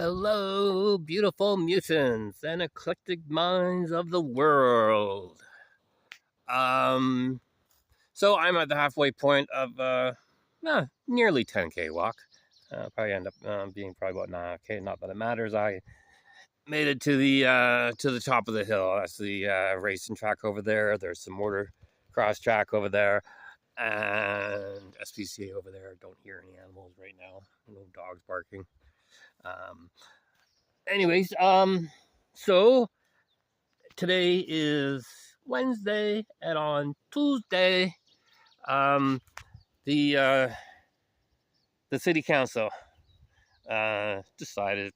Hello, beautiful mutants and eclectic minds of the world. Um, so I'm at the halfway point of nearly 10K walk. Probably end up being probably about 9K. Not that it matters. I made it to the top of the hill. That's the racing track over there. There's some mortar cross track over there, and SPCA over there. Don't hear any animals right now. No dogs barking. Um, anyways, so today is Wednesday, and on Tuesday, um, the uh, the city council decided,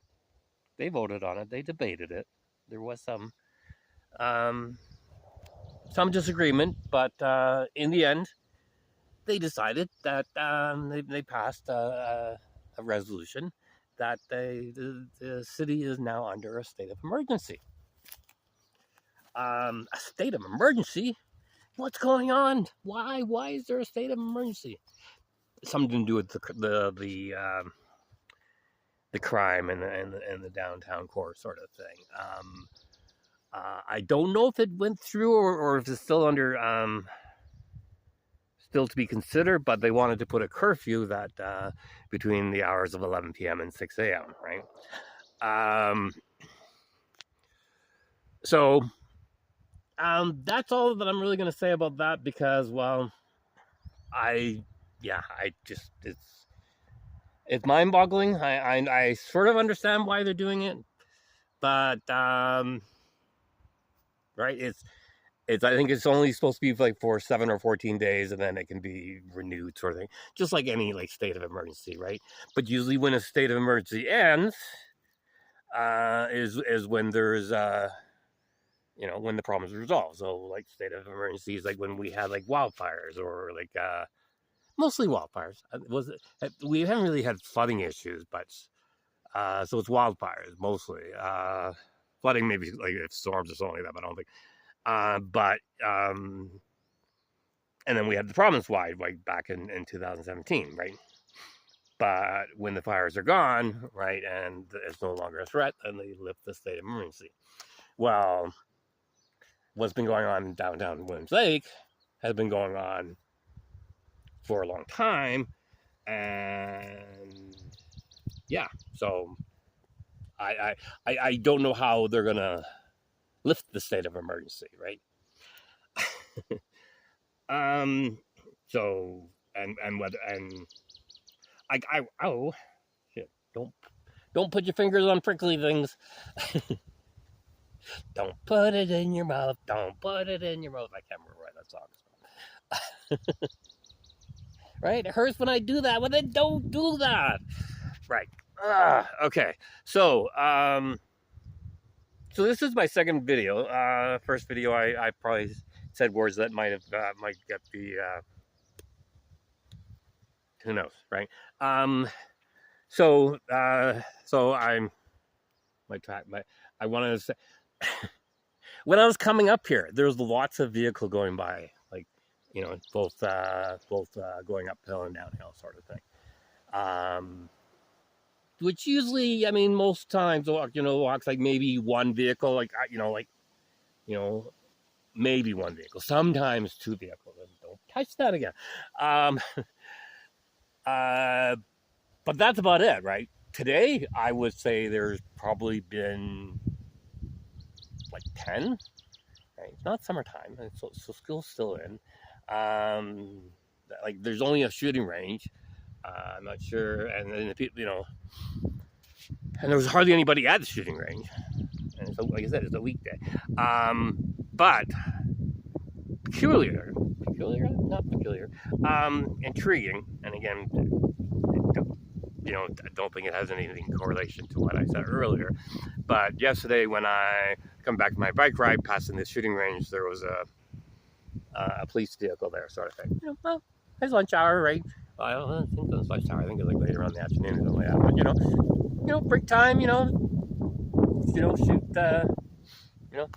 they voted on it, they debated it. There was um, some disagreement, but in the end, they decided that they passed a resolution that the city is now under a state of emergency. A state of emergency? What's going on? Why is there a state of emergency? Something to do with the crime and the downtown core sort of thing. I don't know if it went through or if it's still under still to be considered, but they wanted to put a curfew that between the hours of 11 p.m. and 6 a.m. Right. So that's all that I'm really going to say about that, because, well, I just, it's mind-boggling. I sort of understand why they're doing it, but right, it's I think it's only supposed to be like for 7 or 14 days, and then it can be renewed, sort of thing, just like any like state of emergency, right? But usually when a state of emergency ends, is when there's when the problem is resolved. So like state of emergency is like when we had like wildfires, or like mostly wildfires. We haven't really had flooding issues, but so it's wildfires mostly. Flooding maybe like if storms or something like that, but I don't think. But and then we had the province-wide like back in 2017, right? But when the fires are gone, right, and it's no longer a threat, then they lift the state of emergency. Well, what's been going on in downtown Williams Lake has been going on for a long time, and yeah, so I don't know how they're gonna lift the state of emergency, right? So and whether and oh shit, don't put your fingers on prickly things. Don't put it in your mouth. Don't put it in your mouth. I can't remember what that song is. Right? It hurts when I do that. Well, then don't do that. Right. Okay. So, so this is my second video. First video, I probably said words that might get the who knows, right? So I'm I wanted to say when I was coming up here, there was lots of vehicle going by, like both going uphill and downhill, sort of thing. Which usually, I mean, most times walks like maybe one vehicle, maybe one vehicle, sometimes two vehicles. And don't touch that again. But that's about it, right? Today, I would say there's probably been like 10. Right? It's not summertime, so school's still in. Like there's only a shooting range. I'm not sure, and then the people, and there was hardly anybody at the shooting range. And so, like I said, it's a weekday. But not peculiar, intriguing, and again, I don't think it has anything correlation to what I said earlier. But yesterday, when I come back to my bike ride, passing the shooting range, there was a police vehicle there, sort of thing. Well, it's lunch hour, right? Well, I don't think it was lunch hour. I think it was like later on in the afternoon or something like that. But break time, shoot, yeah.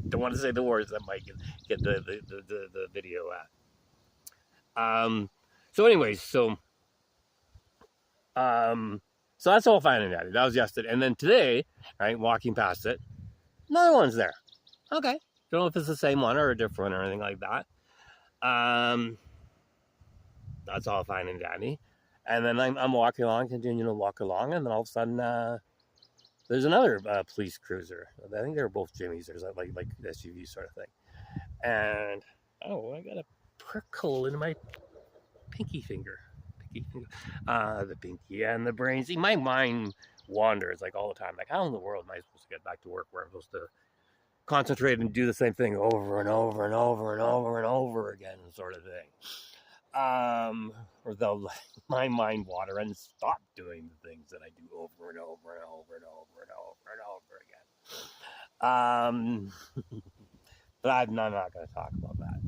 Don't want to say the words that might get the video at. So anyways, so So that's all fine and dandy. That was yesterday. And then today, right, walking past it, another one's there. Okay. Don't know if it's the same one or a different one or anything like that. That's all fine and dandy. And then I'm walking along, continuing to walk along, and then all of a sudden, there's another police cruiser. I think they're both Jimmys. There's like SUV sort of thing. And I got a prickle in my pinky finger. The pinky and the brain. See, my mind wanders like all the time. Like, how in the world am I supposed to get back to work where I'm supposed to concentrate and do the same thing over and over and over and over and over again, sort of thing? Or they'll let my mind wander and stop doing the things that I do over and over and over and over and over and over again. But I'm not going to talk about that.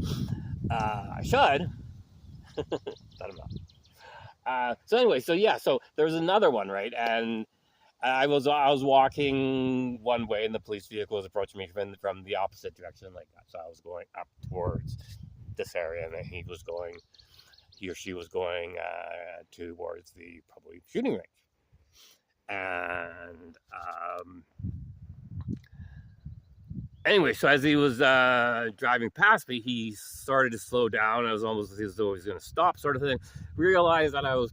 I should, but I'm not. So anyway, so there's another one, right? And I was walking one way, and the police vehicle was approaching me from the opposite direction, like that. So I was going up towards this area, and then he or she was going towards the probably shooting range. And anyway, so as he was driving past me, he started to slow down. It was almost as though he was going to stop, sort of thing. Realized that I was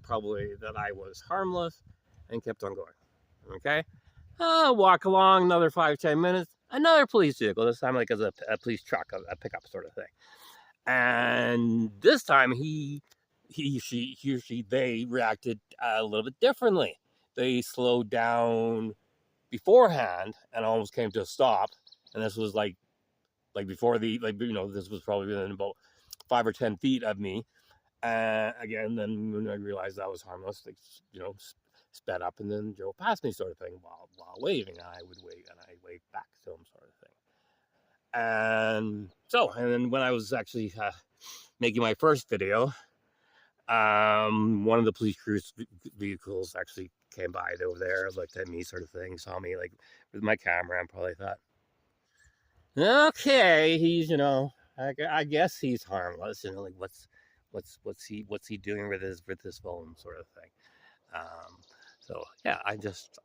harmless, and kept on going. Okay, walk along another 5-10 minutes. Another police vehicle. This time, like as a police truck, a pickup sort of thing. And this time, he or she, they reacted a little bit differently. They slowed down beforehand and almost came to a stop. And this was like before this was probably within about 5 or 10 feet of me. Again, then when I realized I was harmless, they, sped up and then drove past me, sort of thing, while waving. And I would wave, and I waved back to them, sort of thing. And then when I was actually making my first video, one of the police cruise vehicles actually came by. They were there, looked at me, sort of thing, saw me like with my camera, and probably thought, okay, he's, I guess he's harmless, like what's he doing with his phone, sort of thing. So yeah,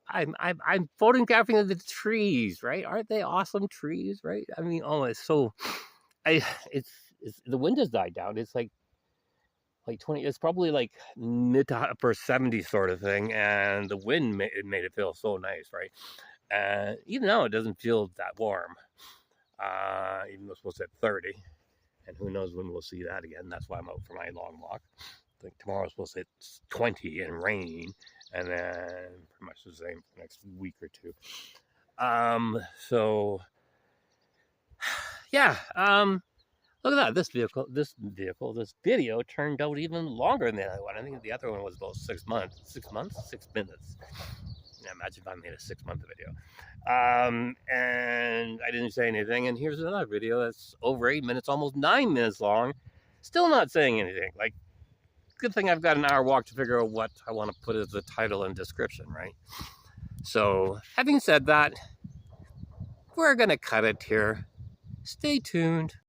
I'm photographing the trees, right? Aren't they awesome trees, right? I mean, it's the wind has died down. It's like 20. It's probably like mid to upper 70s, sort of thing, and the wind made it feel so nice, right? And even though it doesn't feel that warm, even though it's supposed to hit 30, and who knows when we'll see that again. That's why I'm out for my long walk. I think tomorrow's supposed to hit 20 and rain, and then pretty much the same for the next week or two. So yeah, look at that. This video turned out even longer than the other one. I think the other one was about 6 months. 6 months? 6 minutes. Yeah, imagine if I made a 6-month video. And I didn't say anything. And here's another video that's over 8 minutes, almost 9 minutes long. Still not saying anything. Like, good thing I've got an hour walk to figure out what I want to put as the title and description, right? So, having said that, we're going to cut it here. Stay tuned.